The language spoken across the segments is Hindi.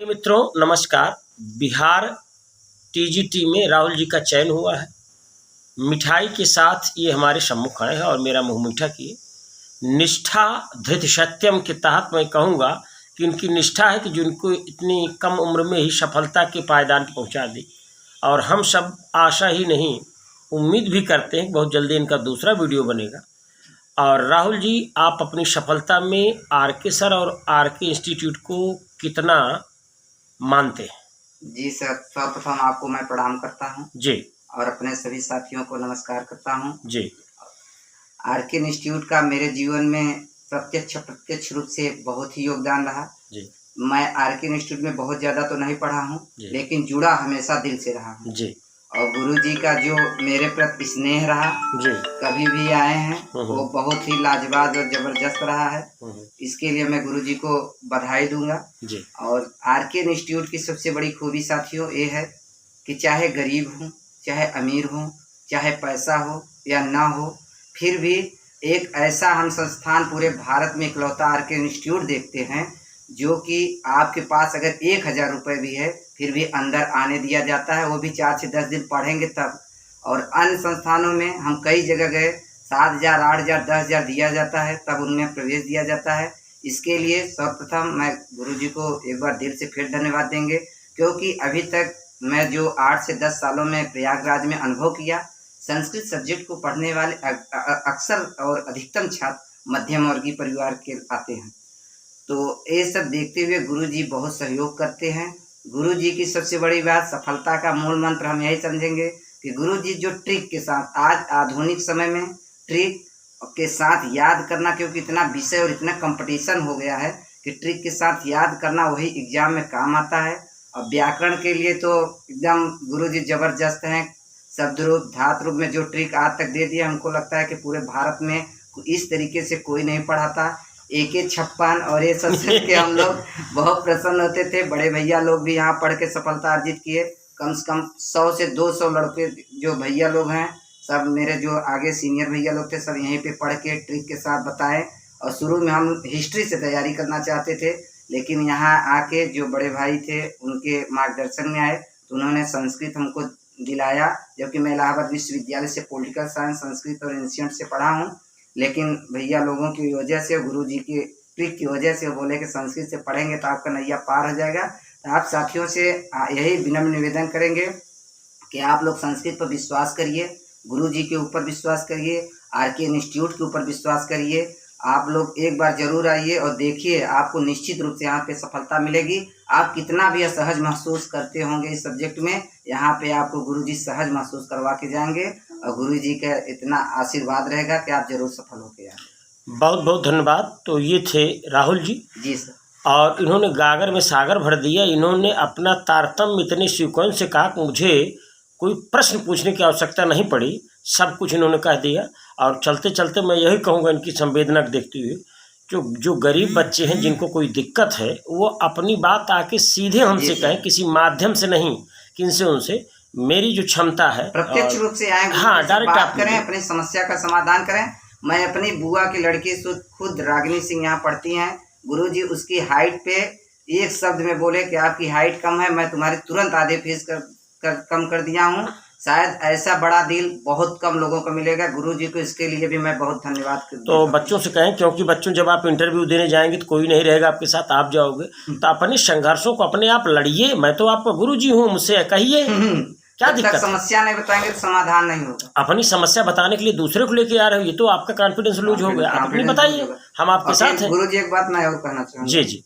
मित्रों नमस्कार। बिहार टीजीटी में राहुल जी का चयन हुआ है। मिठाई के साथ ये हमारे सम्मुख आए हैं और मेरा मुँह मीठा किए। निष्ठा धृत सत्यम के तहत मैं कहूँगा कि इनकी निष्ठा है कि जिनको इतनी कम उम्र में ही सफलता के पायदान पर पहुँचा दी। और हम सब आशा ही नहीं उम्मीद भी करते हैं कि बहुत जल्दी इनका दूसरा वीडियो बनेगा। और राहुल जी, आप अपनी सफलता में आरके सर और आरके इंस्टीट्यूट को कितना मानते हैं? जी सर, सर्वप्रथम आपको मैं प्रणाम करता हूं जी और अपने सभी साथियों को नमस्कार करता हूं। जी। आरके इंस्टीट्यूट का मेरे जीवन में प्रत्यक्ष रूप से बहुत ही योगदान रहा। जी मैं आरके इंस्टीट्यूट में बहुत ज़्यादा तो नहीं पढ़ा हूं, लेकिन जुड़ा हमेशा दिल से रहा हूं। जी। और गुरुजी का जो मेरे प्रति स्नेह रहा, जी कभी भी आए हैं, वो बहुत ही लाजवाब और ज़बरदस्त रहा है। इसके लिए मैं गुरुजी को बधाई दूंगा। जी। और आरके इंस्टीट्यूट की सबसे बड़ी खूबी साथियों ये है कि चाहे गरीब हो, चाहे अमीर हो, चाहे पैसा हो या ना हो, फिर भी एक ऐसा हम संस्थान पूरे भारत में इकलौता आरके इंस्टीट्यूट देखते हैं जो कि आपके पास अगर 1000 रुपये भी है फिर भी अंदर आने दिया जाता है, वो भी 4 से 10 दिन पढ़ेंगे तब। और अन्य संस्थानों में हम कई जगह गए, 7000, 8000, 10,000 दिया जाता है, तब उनमें प्रवेश दिया जाता है। इसके लिए सर्वप्रथम मैं गुरुजी को एक बार दिल से फिर धन्यवाद देंगे, क्योंकि अभी तक मैं जो 8 से 10 सालों में प्रयागराज में अनुभव किया, संस्कृत सब्जेक्ट को पढ़ने वाले अक्सर और अधिकतम छात्र मध्यम वर्गीय परिवार के आते हैं। तो ये सब देखते हुए गुरुजी बहुत सहयोग करते हैं। गुरुजी की सबसे बड़ी बात, सफलता का मूल मंत्र हम यही समझेंगे कि गुरुजी जो ट्रिक के साथ, आज आधुनिक समय में ट्रिक के साथ याद करना, क्योंकि इतना विषय और इतना कंपटीशन हो गया है कि ट्रिक के साथ याद करना वही एग्जाम में काम आता है। और व्याकरण के लिए तो एकदम गुरुजी ज़बरदस्त हैं। शब्द रूप, धातु रूप में जो ट्रिक आज तक दे दिया, हमको लगता है कि पूरे भारत में इस तरीके से कोई नहीं पढ़ा था। AK 56 और ये सब सुन के हम लोग बहुत प्रसन्न होते थे। बड़े भैया लोग भी यहाँ पढ़ के सफलता अर्जित किए। कम से कम 100 से 200 लड़के जो भैया लोग हैं, सब मेरे जो आगे सीनियर भैया लोग थे, सब यहीं पे पढ़ के ट्रिक के साथ बताए। और शुरू में हम हिस्ट्री से तैयारी करना चाहते थे, लेकिन यहाँ आके जो बड़े भाई थे उनके मार्गदर्शन में आए तो उन्होंने संस्कृत हमको दिलाया। जबकि मैं इलाहाबाद विश्वविद्यालय से पॉलिटिकल साइंस, संस्कृत और एंशिएंट से पढ़ा हूँ, लेकिन भैया लोगों की वजह से, गुरुजी की ट्रिक की वजह से, वो बोले कि संस्कृत से पढ़ेंगे तो आपका नैया पार हो जाएगा। तो आप साथियों से यही विनम्र निवेदन करेंगे कि आप लोग संस्कृत पर विश्वास करिए, गुरुजी के ऊपर विश्वास करिए, आरके इंस्टीट्यूट के ऊपर विश्वास करिए। आप लोग एक बार जरूर आइए और देखिए, आपको निश्चित रूप से यहाँ पे सफलता मिलेगी। आप कितना भी असहज महसूस करते होंगे इस सब्जेक्ट में, यहाँ पे आपको गुरुजी सहज महसूस करवा के जाएंगे और गुरुजी का इतना आशीर्वाद रहेगा कि आप जरूर सफल होके आएंगे। बहुत बहुत धन्यवाद। तो ये थे राहुल जी। जी सर। और इन्होंने गागर में सागर भर दिया। इन्होंने अपना तारतम्य इतने सीक्वेंस से कहा कि मुझे कोई प्रश्न पूछने की आवश्यकता नहीं पड़ी, सब कुछ इन्होंने कह दिया। और चलते चलते मैं यही कहूँगा, इनकी संवेदना देखते हुए, जो गरीब बच्चे हैं जिनको कोई दिक्कत है, वो अपनी बात आके सीधे हमसे कहें, किसी माध्यम से नहीं, किनसे उनसे। मेरी जो क्षमता है प्रत्यक्ष रूप से आए, हाँ, डायरेक्ट बात करें, अपनी समस्या का समाधान करें। मैं अपनी बुआ की लड़की खुद रागिनी सिंह यहाँ पढ़ती हैं। गुरुजी उसकी हाइट पे एक शब्द में बोले कि आपकी हाइट कम है, मैं तुम्हारी तुरंत आधे फीस कम कर दिया हूँ। शायद ऐसा बड़ा दिल बहुत कम लोगों को मिलेगा। गुरुजी को इसके लिए भी मैं बहुत धन्यवाद करता हूँ। तो बच्चों से कहें, क्योंकि बच्चों जब आप इंटरव्यू देने जाएंगे तो कोई नहीं रहेगा आपके साथ, आप जाओगे, तो अपने संघर्षों को अपने आप लड़िए। मैं तो आपका गुरुजी हूँ, मुझसे कहिए क्या दिक्कत। समस्या नहीं बताएंगे तो समाधान नहीं होगा। अपनी समस्या बताने के लिए दूसरे को लेके आ रहे हो, ये तो आपका कॉन्फिडेंस लूज हो गया। आप अपनी बताइए, हम आपके साथ हैं। गुरुजी एक बात मैं और कहना चाहूँगा। जी जी।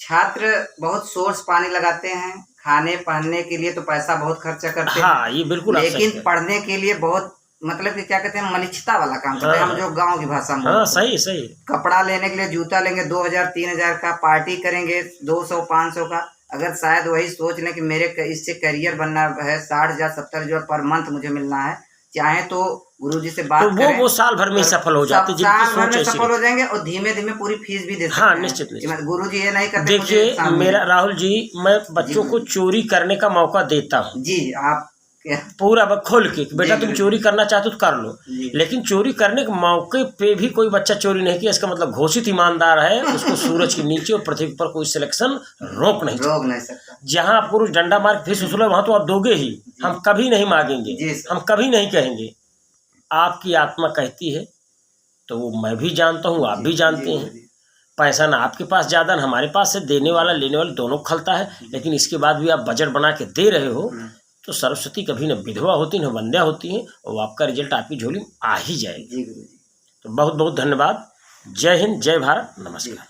छात्र बहुत सोर्स पानी लगाते हैं, खाने पहनने के लिए तो पैसा बहुत खर्चा करते हैं। हाँ, ये बिल्कुल, लेकिन पढ़ने के लिए बहुत, मतलब कि क्या कहते हैं, मलिच्छता वाला काम करते हैं। हम जो गांव की भाषा में, हाँ, सही सही। कपड़ा लेने के लिए जूता लेंगे 2000 3000 का, पार्टी करेंगे 200 500 का। अगर शायद वही सोच लें कि मेरे इससे करियर बनना है, 60,000 70,000 पर मंथ मुझे मिलना है, चाहे तो गुरुजी से बात तो करें, वो साल भर में सफल हो जाते, साल भर में सफल हो जाएंगे और धीमे धीमे पूरी फीस भी दे सकते हैं। हाँ, निश्चित निश्चित। गुरुजी ये नहीं करते। देखिए मेरा राहुल जी, मैं बच्चों को चोरी करने का मौका देता हूँ। जी, आप क्या? पूरा खोल के कि बेटा जी, तुम गुरुजी। चोरी करना चाहते हो तो कर लो। जी। लेकिन चोरी करने के मौके पे भी कोई बच्चा चोरी नहीं किया, इसका मतलब घोषित ईमानदार है, उसको सूरज के नीचे और पृथ्वी पर कोई सिलेक्शन रोक नहीं सकता। रोक नहीं सकता। जहाँ आप पुरुष डंडा मार के फीस वसूले वहाँ तो आप दोगे ही, हम कभी नहीं मांगेंगे, जी सर। हम कभी नहीं कहेंगे। आपकी आत्मा कहती है तो वो मैं भी जानता हूँ, आप भी जानते जी, हैं। जी। पैसा ना आपके पास ज़्यादा ना हमारे पास है, देने वाला लेने वाला दोनों खलता है, लेकिन इसके बाद भी आप बजट बना के दे रहे हो तो सरस्वती कभी न विधवा होती न बंध्या होती हैं, और आपका रिजल्ट आपकी झोली में आ ही जाएगी। जी गुरुजी। तो बहुत बहुत धन्यवाद। जय हिंद, जय भारत, नमस्कार।